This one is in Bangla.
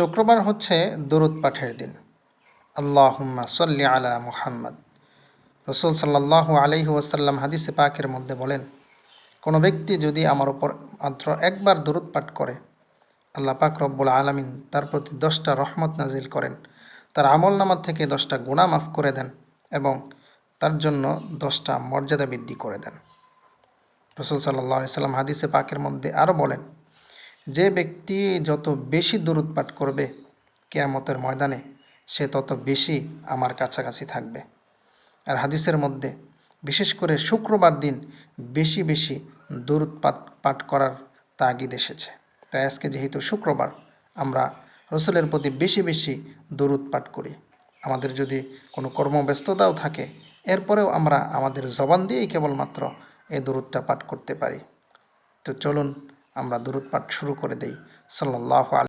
শুক্রবার হচ্ছে দরুদ পাঠের দিন। আল্লাহুম্মা সাল্লি আলা মুহাম্মদ। রাসূল সাল্লাল্লাহু আলাইহি ওয়াসাল্লাম হাদিসে পাকের মধ্যে বলেন, কোনো ব্যক্তি যদি আমার উপর মাত্র একবার দরুদ পাঠ করে, আল্লাহ পাক রব্বুল আলামিন তার প্রতি 10টা রহমত নাজিল করেন, তার আমলনামা থেকে 10টা গুনাহ মাফ করে দেন এবং তার জন্য 10টা মর্যাদা বৃদ্ধি করে দেন। রাসূল সাল্লাল্লাহু আলাইহি সাল্লাম হাদিসে পাকের মধ্যে আরও বলেন, যে ব্যক্তি যত বেশি দরুদ পাঠ করবে কিয়ামতের ময়দানে, সে তত বেশি আমার কাছাকাছি থাকবে। আর হাদিসের মধ্যে বিশেষ করে শুক্রবার দিন বেশি বেশি দরুদ পাঠ করার তাগিদ এসেছে। তাই আজকে যেহেতু শুক্রবার, আমরা রসুলের প্রতি বেশি বেশি দরুদ পাঠ করি। আমাদের যদি কোনো কর্মব্যস্ততাও থাকে, এরপরেও আমরা আমাদের জবান দিয়েই কেবলমাত্র এই দরুদটা পাঠ করতে পারি। তো চলুন আমরা দরুদ পাঠ শুরু করে দেই। সাল্লাল্লাহু আলাইহি